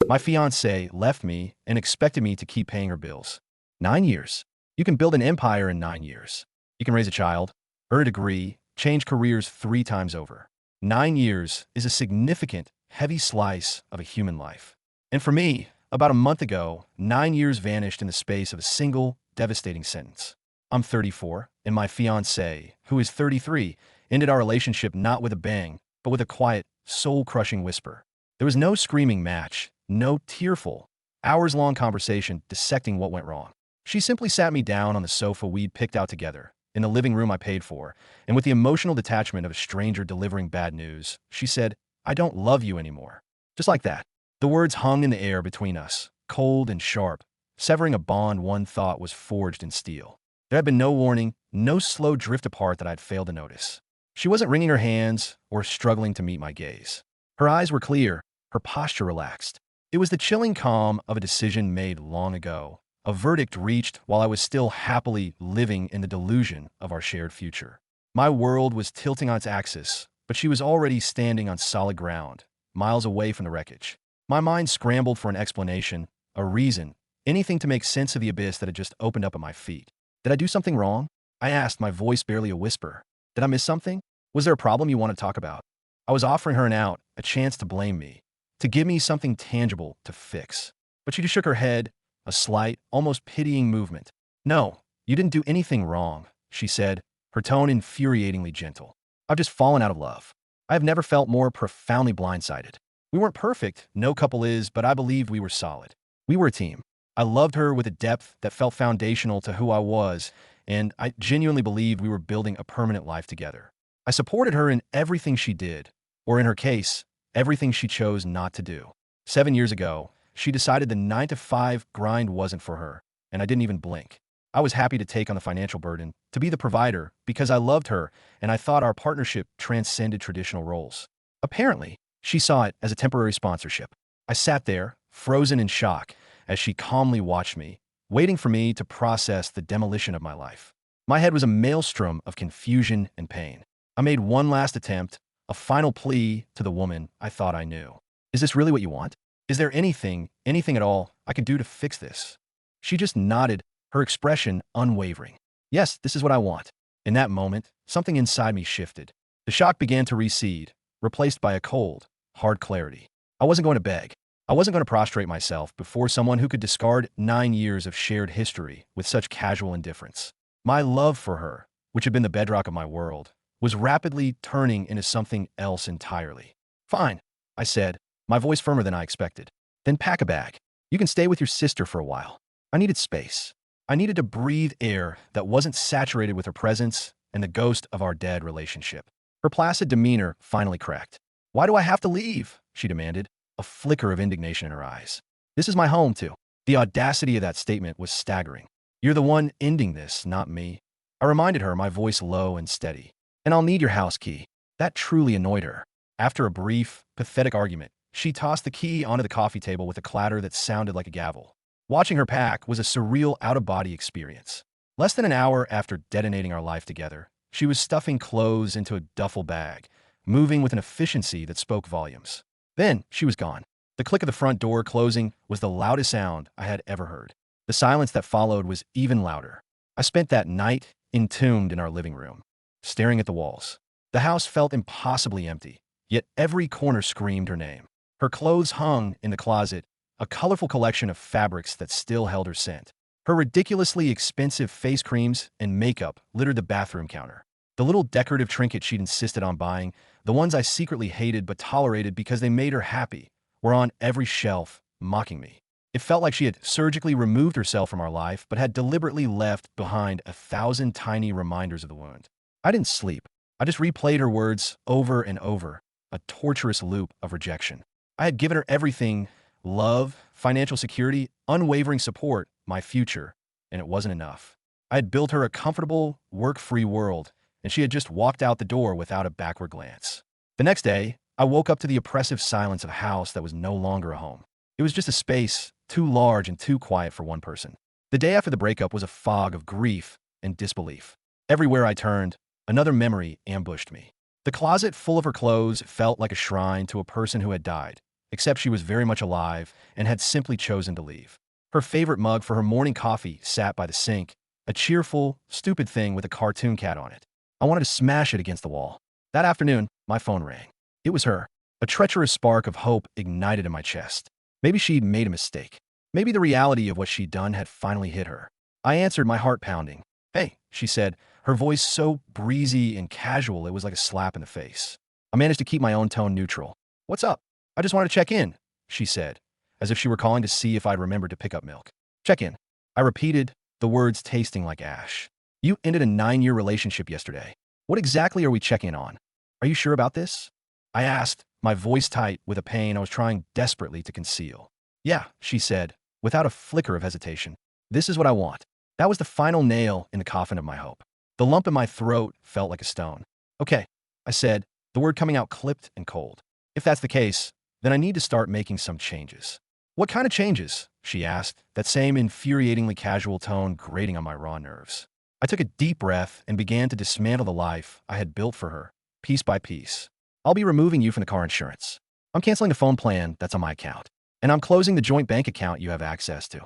My fiancée left me and expected me to keep paying her bills. 9 years. You can build an empire in 9 years. You can raise a child, earn a degree, change careers 3 times over. 9 years is a significant, heavy slice of a human life. And for me, about a month ago, 9 years vanished in the space of a single, devastating sentence. I'm 34, and my fiancée, who is 33, ended our relationship not with a bang, but with a quiet, soul-crushing whisper. There was no screaming match, no tearful, hours-long conversation dissecting what went wrong. She simply sat me down on the sofa we'd picked out together, in the living room I paid for, and with the emotional detachment of a stranger delivering bad news, she said, "I don't love you anymore." Just like that. The words hung in the air between us, cold and sharp, severing a bond one thought was forged in steel. There had been no warning, no slow drift apart that I'd failed to notice. She wasn't wringing her hands or struggling to meet my gaze. Her eyes were clear, her posture relaxed. It was the chilling calm of a decision made long ago, a verdict reached while I was still happily living in the delusion of our shared future. My world was tilting on its axis, but she was already standing on solid ground, miles away from the wreckage. My mind scrambled for an explanation, a reason, anything to make sense of the abyss that had just opened up at my feet. Did I do something wrong? I asked, my voice barely a whisper. Did I miss something? Was there a problem you want to talk about? I was offering her an out, a chance to blame me, to give me something tangible to fix. But she just shook her head, a slight, almost pitying movement. "No, you didn't do anything wrong," she said, her tone infuriatingly gentle. "I've just fallen out of love. I have never felt more profoundly blindsided. We weren't perfect, no couple is, but I believed we were solid. We were a team. I loved her with a depth that felt foundational to who I was, and I genuinely believed we were building a permanent life together. I supported her in everything she did, or in her case, everything she chose not to do. 7 years ago, she decided the 9-to-5 grind wasn't for her, and I didn't even blink. I was happy to take on the financial burden, to be the provider, because I loved her, and I thought our partnership transcended traditional roles. Apparently, she saw it as a temporary sponsorship. I sat there, frozen in shock, as she calmly watched me, waiting for me to process the demolition of my life. My head was a maelstrom of confusion and pain. I made one last attempt, a final plea to the woman I thought I knew. "Is this really what you want? Is there anything at all, I can do to fix this?" She just nodded, her expression unwavering. "Yes, this is what I want." In that moment, something inside me shifted. The shock began to recede, replaced by a cold, hard clarity. I wasn't going to beg. I wasn't going to prostrate myself before someone who could discard 9 years of shared history with such casual indifference. My love for her, which had been the bedrock of my world, was rapidly turning into something else entirely. "Fine," I said, my voice firmer than I expected. "Then pack a bag. You can stay with your sister for a while." I needed space. I needed to breathe air that wasn't saturated with her presence and the ghost of our dead relationship. Her placid demeanor finally cracked. "Why do I have to leave?" she demanded, a flicker of indignation in her eyes. "This is my home, too." The audacity of that statement was staggering. "You're the one ending this, not me." I reminded her, my voice low and steady. "And I'll need your house key." That truly annoyed her. After a brief, pathetic argument, she tossed the key onto the coffee table with a clatter that sounded like a gavel. Watching her pack was a surreal out-of-body experience. Less than an hour after detonating our life together, she was stuffing clothes into a duffel bag, moving with an efficiency that spoke volumes. Then she was gone. The click of the front door closing was the loudest sound I had ever heard. The silence that followed was even louder. I spent that night entombed in our living room, staring at the walls. The house felt impossibly empty, yet every corner screamed her name. Her clothes hung in the closet, a colorful collection of fabrics that still held her scent. Her ridiculously expensive face creams and makeup littered the bathroom counter. The little decorative trinkets she'd insisted on buying, the ones I secretly hated but tolerated because they made her happy, were on every shelf, mocking me. It felt like she had surgically removed herself from our life but had deliberately left behind 1,000 tiny reminders of the wound. I didn't sleep. I just replayed her words over and over, a torturous loop of rejection. I had given her everything: love, financial security, unwavering support, my future, and it wasn't enough. I had built her a comfortable, work-free world, and she had just walked out the door without a backward glance. The next day, I woke up to the oppressive silence of a house that was no longer a home. It was just a space too large and too quiet for one person. The day after the breakup was a fog of grief and disbelief. Everywhere I turned, another memory ambushed me. The closet full of her clothes felt like a shrine to a person who had died, except she was very much alive and had simply chosen to leave. Her favorite mug for her morning coffee sat by the sink, a cheerful, stupid thing with a cartoon cat on it. I wanted to smash it against the wall. That afternoon, my phone rang. It was her. A treacherous spark of hope ignited in my chest. Maybe she'd made a mistake. Maybe the reality of what she'd done had finally hit her. I answered, my heart pounding. "Hey," she said, her voice so breezy and casual it was like a slap in the face. I managed to keep my own tone neutral. "What's up?" "I just wanted to check in," she said, as if she were calling to see if I'd remembered to pick up milk. "Check in." I repeated, the words tasting like ash. "You ended a 9-year relationship yesterday. What exactly are we checking on? Are you sure about this?" I asked, my voice tight with a pain I was trying desperately to conceal. "Yeah," she said, without a flicker of hesitation. "This is what I want." That was the final nail in the coffin of my hope. The lump in my throat felt like a stone. "Okay," I said, the word coming out clipped and cold. "If that's the case, then I need to start making some changes." "What kind of changes?" she asked, that same infuriatingly casual tone grating on my raw nerves. I took a deep breath and began to dismantle the life I had built for her, piece by piece. "I'll be removing you from the car insurance. I'm canceling the phone plan that's on my account. And I'm closing the joint bank account you have access to."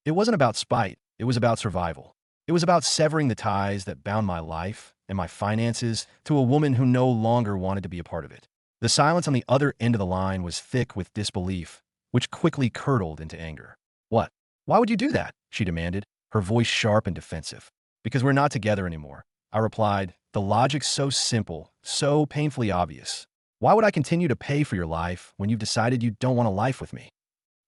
It wasn't about spite, it was about survival. It was about severing the ties that bound my life and my finances to a woman who no longer wanted to be a part of it. The silence on the other end of the line was thick with disbelief, which quickly curdled into anger. "What? Why would you do that?" she demanded, her voice sharp and defensive. "Because we're not together anymore," I replied, the logic so simple, so painfully obvious. "Why would I continue to pay for your life when you've decided you don't want a life with me?"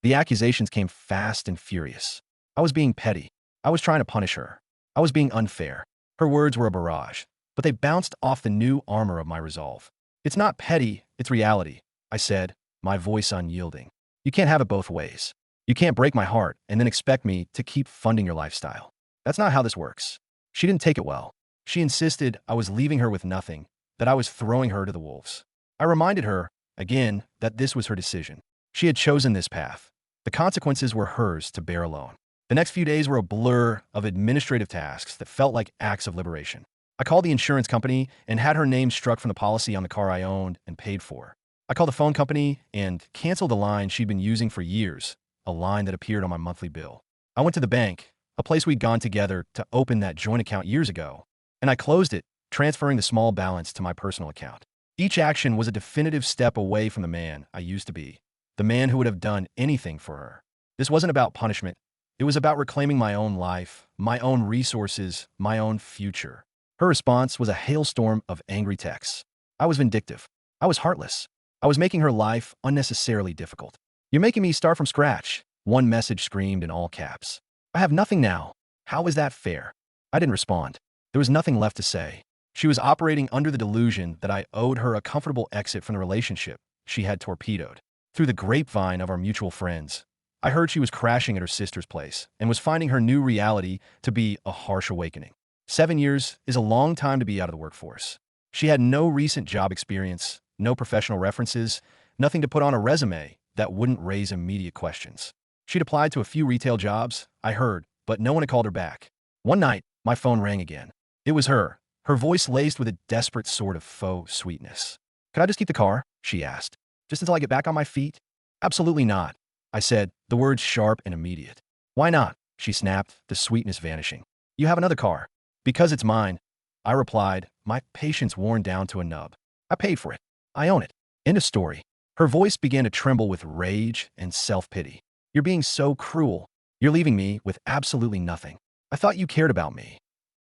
The accusations came fast and furious. I was being petty. I was trying to punish her. I was being unfair. Her words were a barrage, but they bounced off the new armor of my resolve. "It's not petty, it's reality," I said, my voice unyielding. "You can't have it both ways. You can't break my heart and then expect me to keep funding your lifestyle. That's not how this works." She didn't take it well. She insisted I was leaving her with nothing, that I was throwing her to the wolves. I reminded her, again, that this was her decision. She had chosen this path. The consequences were hers to bear alone. The next few days were a blur of administrative tasks that felt like acts of liberation. I called the insurance company and had her name struck from the policy on the car I owned and paid for. I called the phone company and canceled a line she'd been using for years, a line that appeared on my monthly bill. I went to the bank, a place we'd gone together to open that joint account years ago, and I closed it, transferring the small balance to my personal account. Each action was a definitive step away from the man I used to be, the man who would have done anything for her. This wasn't about punishment. It was about reclaiming my own life, my own resources, my own future. Her response was a hailstorm of angry texts. I was vindictive. I was heartless. I was making her life unnecessarily difficult. "You're making me start from scratch," one message screamed in all caps. "I have nothing now. How is that fair?" I didn't respond. There was nothing left to say. She was operating under the delusion that I owed her a comfortable exit from the relationship she had torpedoed. Through the grapevine of our mutual friends, I heard she was crashing at her sister's place and was finding her new reality to be a harsh awakening. 7 years is a long time to be out of the workforce. She had no recent job experience, no professional references, nothing to put on a resume that wouldn't raise immediate questions. She'd applied to a few retail jobs, I heard, but no one had called her back. One night, my phone rang again. It was her voice laced with a desperate sort of faux sweetness. "Could I just keep the car?" she asked. "Just until I get back on my feet?" "Absolutely not," I said, the words sharp and immediate. "Why not?" she snapped, the sweetness vanishing. "You have another car." "Because it's mine," I replied, my patience worn down to a nub. "I paid for it. I own it. End of story." Her voice began to tremble with rage and self-pity. "You're being so cruel. You're leaving me with absolutely nothing. I thought you cared about me."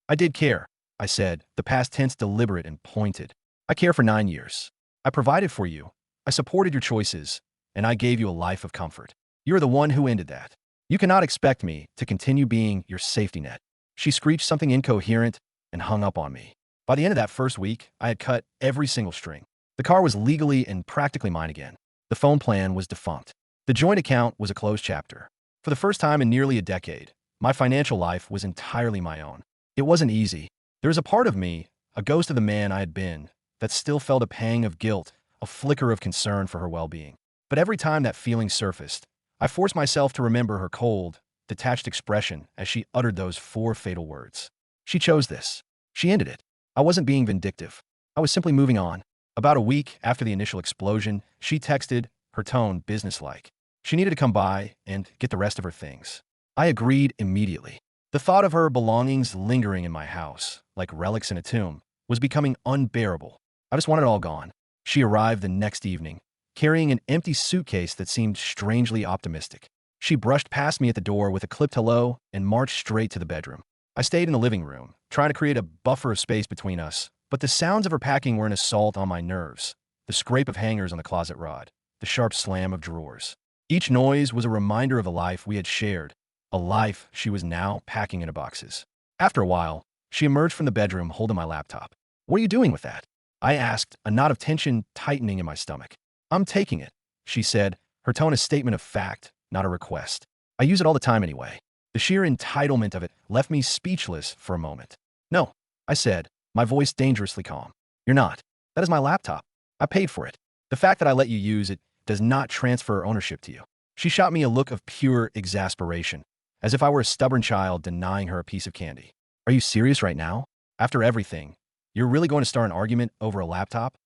"I did care," I said, the past tense deliberate and pointed. "I care for 9 years. I provided for you. I supported your choices, and I gave you a life of comfort. You're the one who ended that. You cannot expect me to continue being your safety net." She screeched something incoherent and hung up on me. By the end of that first week, I had cut every single string. The car was legally and practically mine again. The phone plan was defunct. The joint account was a closed chapter. For the first time in nearly a decade, my financial life was entirely my own. It wasn't easy. There was a part of me, a ghost of the man I had been, that still felt a pang of guilt, a flicker of concern for her well-being. But every time that feeling surfaced, I forced myself to remember her cold, detached expression as she uttered those 4 fatal words. She chose this. She ended it. I wasn't being vindictive. I was simply moving on. About a week after the initial explosion, she texted, her tone businesslike. She needed to come by and get the rest of her things. I agreed immediately. The thought of her belongings lingering in my house, like relics in a tomb, was becoming unbearable. I just wanted it all gone. She arrived the next evening, carrying an empty suitcase that seemed strangely optimistic. She brushed past me at the door with a clipped hello and marched straight to the bedroom. I stayed in the living room, trying to create a buffer of space between us, but the sounds of her packing were an assault on my nerves. The scrape of hangers on the closet rod, the sharp slam of drawers. Each noise was a reminder of a life we had shared, a life she was now packing into boxes. After a while, she emerged from the bedroom holding my laptop. "What are you doing with that?" I asked, a knot of tension tightening in my stomach. "I'm taking it," she said, her tone a statement of fact, not a request. "I use it all the time anyway." The sheer entitlement of it left me speechless for a moment. "No," I said, my voice dangerously calm. "You're not. That is my laptop. I paid for it. The fact that I let you use it does not transfer ownership to you." She shot me a look of pure exasperation, as if I were a stubborn child denying her a piece of candy. "Are you serious right now? After everything, you're really going to start an argument over a laptop?"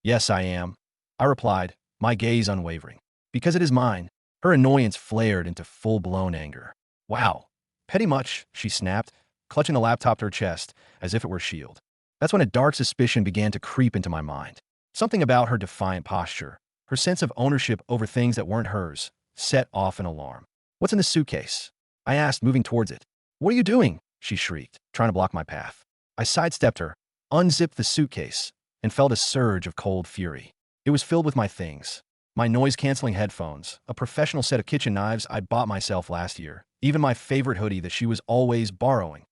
"Yes, I am," I replied, my gaze unwavering. "Because it is mine." Her annoyance flared into full-blown anger. "Wow. Petty much," she snapped, clutching the laptop to her chest as if it were a shield. That's when a dark suspicion began to creep into my mind. Something about her defiant posture, her sense of ownership over things that weren't hers, set off an alarm. "What's in the suitcase?" I asked, moving towards it. "What are you doing?" she shrieked, trying to block my path. I sidestepped her, unzipped the suitcase, and felt a surge of cold fury. It was filled with my things. My noise-canceling headphones, a professional set of kitchen knives I bought myself last year, even my favorite hoodie that she was always borrowing.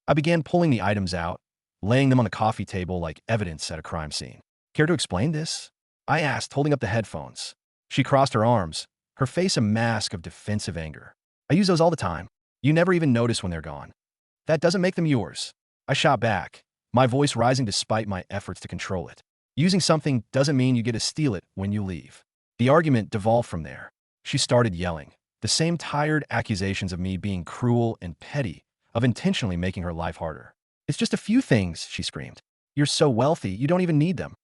I began pulling the items out, laying them on the coffee table like evidence at a crime scene. "Care to explain this?" I asked, holding up the headphones. She crossed her arms, her face a mask of defensive anger. "I use those all the time. You never even notice when they're gone. That doesn't make them yours." I shot back, my voice rising despite my efforts to control it. "Using something doesn't mean you get to steal it when you leave." The argument devolved from there. She started yelling, the same tired accusations of me being cruel and petty, of intentionally making her life harder. "It's just a few things," she screamed. "You're so wealthy, you don't even need them."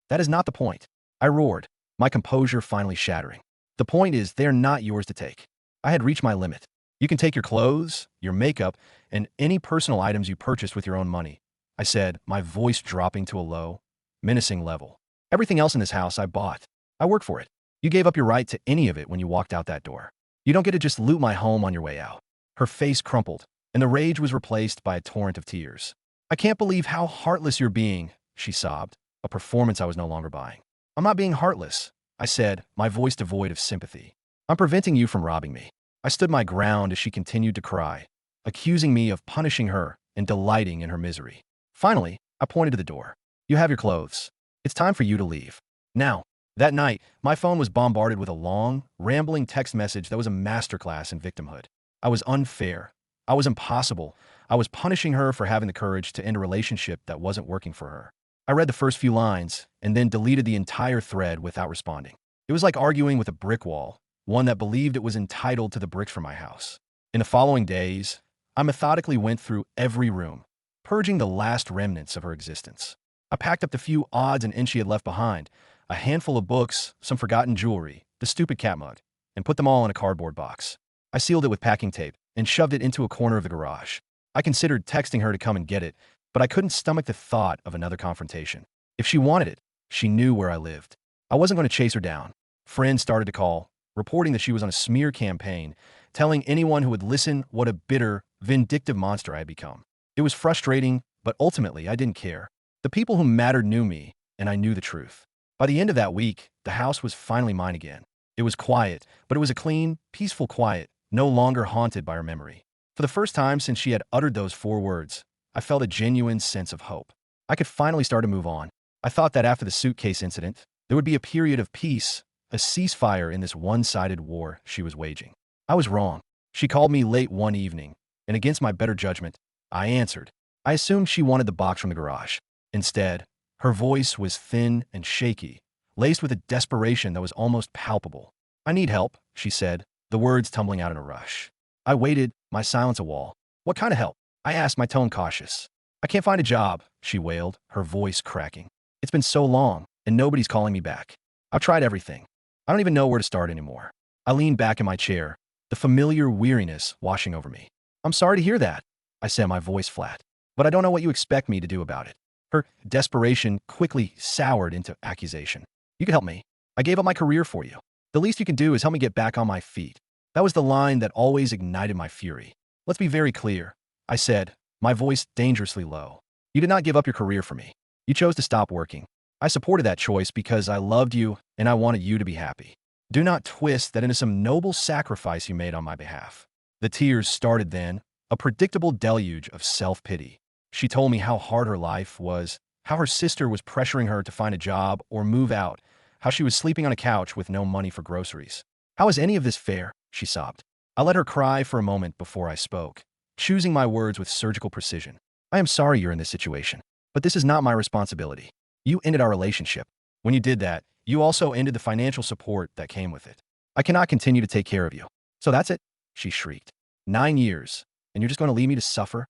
"That is not the point," I roared, my composure finally shattering. "The point is they're not yours to take." I had reached my limit. "You can take your clothes, your makeup, and any personal items you purchased with your own money," I said, my voice dropping to a low, menacing level. "Everything else in this house I bought. I worked for it. You gave up your right to any of it when you walked out that door. You don't get to just loot my home on your way out." Her face crumpled, and the rage was replaced by a torrent of tears. "I can't believe how heartless you're being," she sobbed, a performance I was no longer buying. "I'm not being heartless," I said, my voice devoid of sympathy. "I'm preventing you from robbing me." I stood my ground as she continued to cry, accusing me of punishing her and delighting in her misery. Finally, I pointed to the door. "You have your clothes. It's time for you to leave. Now." That night, my phone was bombarded with a long, rambling text message that was a masterclass in victimhood. I was unfair. I was impossible. I was punishing her for having the courage to end a relationship that wasn't working for her. I read the first few lines and then deleted the entire thread without responding. It was like arguing with a brick wall, one that believed it was entitled to the bricks from my house. In the following days, I methodically went through every room, purging the last remnants of her existence. I packed up the few odds and ends she had left behind, a handful of books, some forgotten jewelry, the stupid cat mug, and put them all in a cardboard box. I sealed it with packing tape and shoved it into a corner of the garage. I considered texting her to come and get it, but I couldn't stomach the thought of another confrontation. If she wanted it, she knew where I lived. I wasn't going to chase her down. Friends started to call, reporting that she was on a smear campaign, telling anyone who would listen what a bitter, vindictive monster I had become. It was frustrating, but ultimately I didn't care. The people who mattered knew me, and I knew the truth. By the end of that week, the house was finally mine again. It was quiet, but it was a clean, peaceful quiet, no longer haunted by her memory. For the first time since she had uttered those 4 words, I felt a genuine sense of hope. I could finally start to move on. I thought that after the suitcase incident, there would be a period of peace, a ceasefire in this one-sided war she was waging. I was wrong. She called me late one evening, and against my better judgment, I answered. I assumed she wanted the box from the garage. Instead, her voice was thin and shaky, laced with a desperation that was almost palpable. "I need help," she said, the words tumbling out in a rush. I waited, my silence a wall. "What kind of help?" I asked, my tone cautious. "I can't find a job," she wailed, her voice cracking. "It's been so long, and nobody's calling me back. I've tried everything." I don't even know where to start anymore. I leaned back in my chair, the familiar weariness washing over me. I'm sorry to hear that, I said, my voice flat. But I don't know what you expect me to do about it. Her desperation quickly soured into accusation. You can help me. I gave up my career for you. The least you can do is help me get back on my feet. That was the line that always ignited my fury. Let's be very clear, I said, my voice dangerously low. You did not give up your career for me. You chose to stop working. I supported that choice because I loved you and I wanted you to be happy. Do not twist that into some noble sacrifice you made on my behalf. The tears started then, a predictable deluge of self-pity. She told me how hard her life was, how her sister was pressuring her to find a job or move out, how she was sleeping on a couch with no money for groceries. How is any of this fair? She sobbed. I let her cry for a moment before I spoke, choosing my words with surgical precision. I am sorry you're in this situation, but this is not my responsibility. You ended our relationship. When you did that, you also ended the financial support that came with it. I cannot continue to take care of you. So that's it, she shrieked. 9 years, and you're just going to leave me to suffer?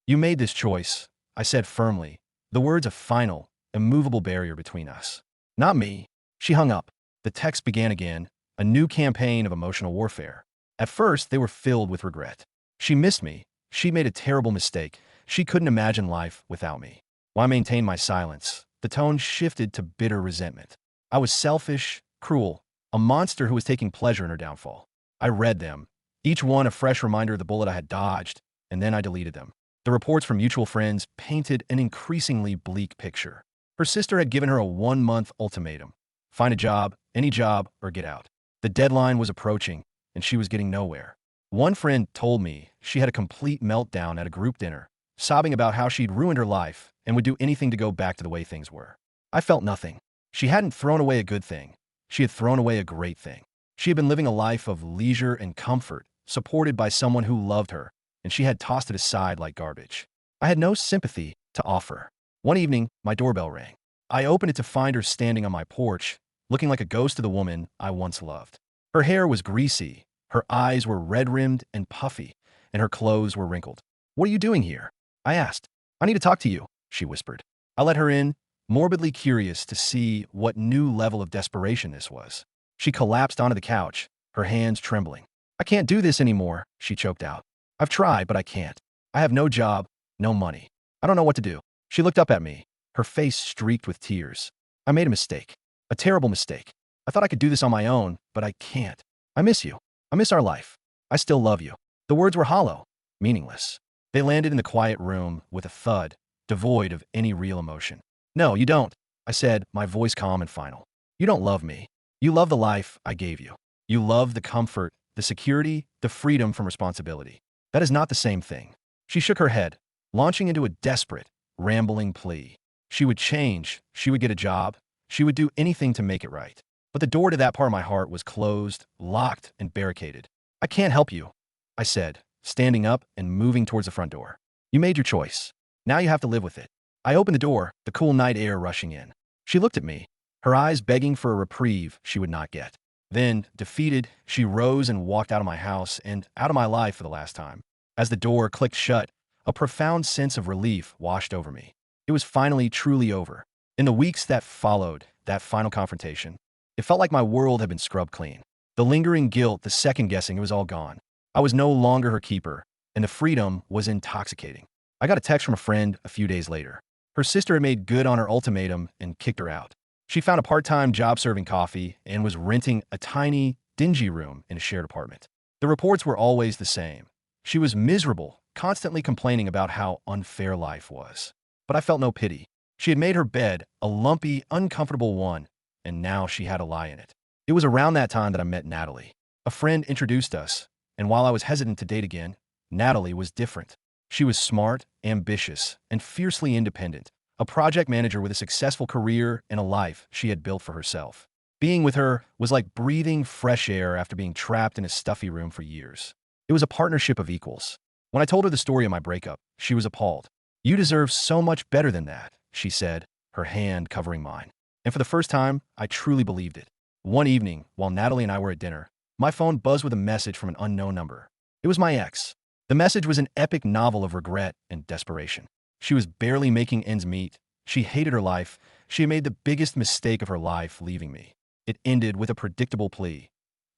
You made this choice, I said firmly, the words a final, immovable barrier between us. Not me. She hung up. The text began again, a new campaign of emotional warfare. At first, they were filled with regret. She missed me. She made a terrible mistake. She couldn't imagine life without me. While I maintained my silence, the tone shifted to bitter resentment. I was selfish, cruel, a monster who was taking pleasure in her downfall. I read them, each one a fresh reminder of the bullet I had dodged, and then I deleted them. The reports from mutual friends painted an increasingly bleak picture. Her sister had given her a 1-month ultimatum. Find a job, any job, or get out. The deadline was approaching, and she was getting nowhere. One friend told me she had a complete meltdown at a group dinner, sobbing about how she'd ruined her life and would do anything to go back to the way things were. I felt nothing. She hadn't thrown away a good thing. She had thrown away a great thing. She had been living a life of leisure and comfort, supported by someone who loved her, and she had tossed it aside like garbage. I had no sympathy to offer. One evening, my doorbell rang. I opened it to find her standing on my porch, looking like a ghost of the woman I once loved. Her hair was greasy, her eyes were red-rimmed and puffy, and her clothes were wrinkled. What are you doing here? I asked. I need to talk to you, she whispered. I let her in, morbidly curious to see what new level of desperation this was. She collapsed onto the couch, her hands trembling. I can't do this anymore, she choked out. I've tried, but I can't. I have no job, no money. I don't know what to do. She looked up at me, her face streaked with tears. I made a mistake. A terrible mistake. I thought I could do this on my own, but I can't. I miss you. I miss our life. I still love you. The words were hollow, meaningless. They landed in the quiet room with a thud, devoid of any real emotion. No, you don't, I said, my voice calm and final. You don't love me. You love the life I gave you. You love the comfort, the security, the freedom from responsibility. That is not the same thing. She shook her head, launching into a desperate, rambling plea. She would change, she would get a job, she would do anything to make it right. But the door to that part of my heart was closed, locked, and barricaded. I can't help you, I said, standing up and moving towards the front door. You made your choice. Now you have to live with it. I opened the door, the cool night air rushing in. She looked at me, her eyes begging for a reprieve she would not get. Then, defeated, she rose and walked out of my house and out of my life for the last time. As the door clicked shut, a profound sense of relief washed over me. It was finally truly over. In the weeks that followed that final confrontation, it felt like my world had been scrubbed clean. The lingering guilt, the second-guessing, it was all gone. I was no longer her keeper, and the freedom was intoxicating. I got a text from a friend a few days later. Her sister had made good on her ultimatum and kicked her out. She found a part-time job serving coffee and was renting a tiny, dingy room in a shared apartment. The reports were always the same. She was miserable, constantly complaining about how unfair life was. But I felt no pity. She had made her bed a lumpy, uncomfortable one, and now she had a lie in it. It was around that time that I met Natalie. A friend introduced us, and while I was hesitant to date again, Natalie was different. She was smart, ambitious, and fiercely independent, a project manager with a successful career and a life she had built for herself. Being with her was like breathing fresh air after being trapped in a stuffy room for years. It was a partnership of equals. When I told her the story of my breakup, she was appalled. You deserve so much better than that, she said, her hand covering mine. And for the first time, I truly believed it. One evening, while Natalie and I were at dinner, my phone buzzed with a message from an unknown number. It was my ex. The message was an epic novel of regret and desperation. She was barely making ends meet. She hated her life. She had made the biggest mistake of her life leaving me. It ended with a predictable plea.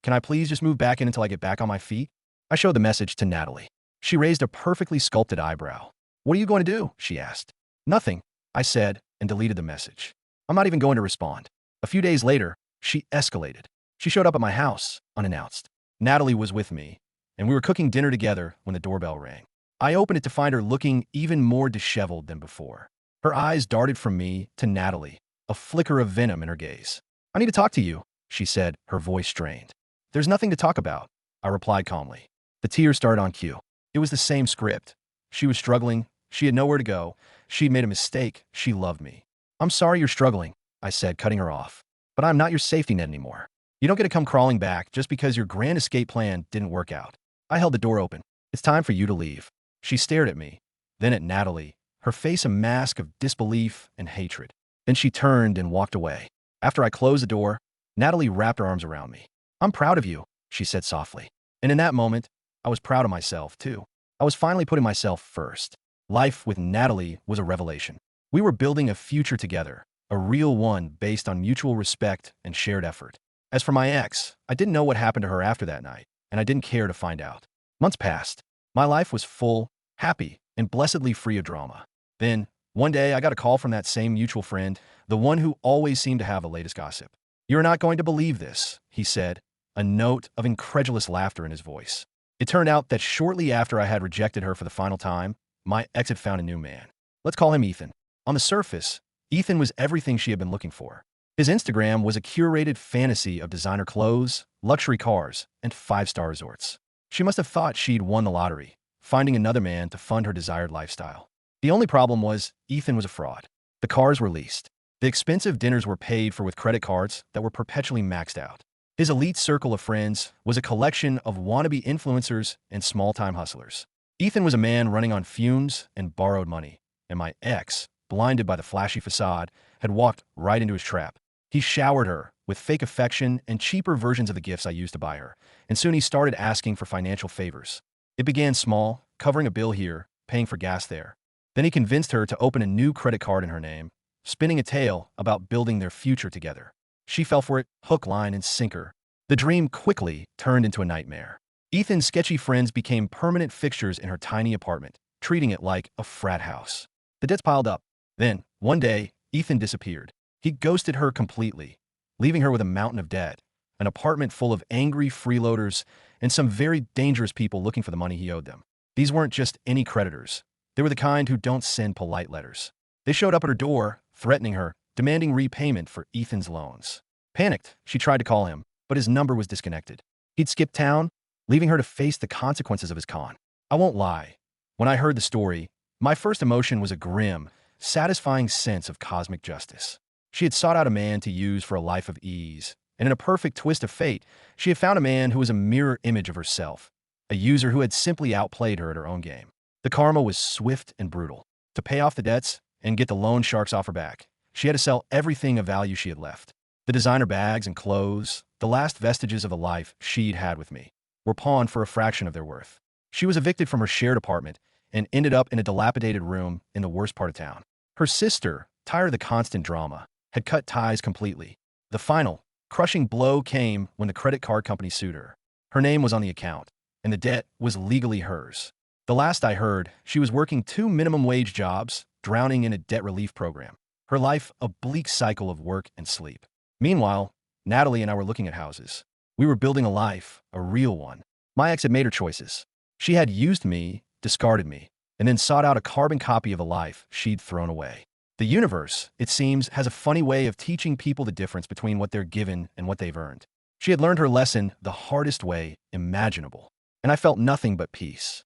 Can I please just move back in until I get back on my feet? I showed the message to Natalie. She raised a perfectly sculpted eyebrow. What are you going to do? She asked. Nothing, I said, and deleted the message. I'm not even going to respond. A few days later, she escalated. She showed up at my house, unannounced. Natalie was with me, and we were cooking dinner together when the doorbell rang. I opened it to find her looking even more disheveled than before. Her eyes darted from me to Natalie, a flicker of venom in her gaze. I need to talk to you, she said, her voice strained. There's nothing to talk about, I replied calmly. The tears started on cue. It was the same script. She was struggling. She had nowhere to go. She'd made a mistake. She loved me. I'm sorry you're struggling, I said, cutting her off. But I'm not your safety net anymore. You don't get to come crawling back just because your grand escape plan didn't work out. I held the door open. It's time for you to leave. She stared at me, then at Natalie, her face a mask of disbelief and hatred. Then she turned and walked away. After I closed the door, Natalie wrapped her arms around me. I'm proud of you, she said softly. And in that moment, I was proud of myself, too. I was finally putting myself first. Life with Natalie was a revelation. We were building a future together, a real one based on mutual respect and shared effort. As for my ex, I didn't know what happened to her after that night, and I didn't care to find out. Months passed. My life was full, happy, and blessedly free of drama. Then, one day, I got a call from that same mutual friend, the one who always seemed to have the latest gossip. You're not going to believe this, he said, a note of incredulous laughter in his voice. It turned out that shortly after I had rejected her for the final time, my ex had found a new man. Let's call him Ethan. On the surface, Ethan was everything she had been looking for. His Instagram was a curated fantasy of designer clothes, luxury cars, and five-star resorts. She must have thought she'd won the lottery, finding another man to fund her desired lifestyle. The only problem was Ethan was a fraud. The cars were leased. The expensive dinners were paid for with credit cards that were perpetually maxed out. His elite circle of friends was a collection of wannabe influencers and small-time hustlers. Ethan was a man running on fumes and borrowed money, and my ex, blinded by the flashy facade, had walked right into his trap. He showered her with fake affection and cheaper versions of the gifts I used to buy her, and soon he started asking for financial favors. It began small, covering a bill here, paying for gas there. Then he convinced her to open a new credit card in her name, spinning a tale about building their future together. She fell for it, hook, line, and sinker. The dream quickly turned into a nightmare. Ethan's sketchy friends became permanent fixtures in her tiny apartment, treating it like a frat house. The debts piled up. Then, one day, Ethan disappeared. He ghosted her completely, leaving her with a mountain of debt, an apartment full of angry freeloaders, and some very dangerous people looking for the money he owed them. These weren't just any creditors. They were the kind who don't send polite letters. They showed up at her door, threatening her, demanding repayment for Ethan's loans. Panicked, she tried to call him, but his number was disconnected. He'd skipped town, leaving her to face the consequences of his con. I won't lie. When I heard the story, my first emotion was a grim, satisfying sense of cosmic justice. She had sought out a man to use for a life of ease, and in a perfect twist of fate, she had found a man who was a mirror image of herself, a user who had simply outplayed her at her own game. The karma was swift and brutal. To pay off the debts and get the loan sharks off her back, she had to sell everything of value she had left. The designer bags and clothes, the last vestiges of the life she'd had with me, were pawned for a fraction of their worth. She was evicted from her shared apartment and ended up in a dilapidated room in the worst part of town. Her sister, tired of the constant drama, had cut ties completely. The final, crushing blow came when the credit card company sued her. Her name was on the account, and the debt was legally hers. The last I heard, she was working 2 minimum wage jobs, drowning in a debt relief program. Her life a bleak cycle of work and sleep. Meanwhile, Natalie and I were looking at houses. We were building a life, a real one. My ex had made her choices. She had used me, discarded me, and then sought out a carbon copy of a life she'd thrown away. The universe, it seems, has a funny way of teaching people the difference between what they're given and what they've earned. She had learned her lesson the hardest way imaginable, and I felt nothing but peace.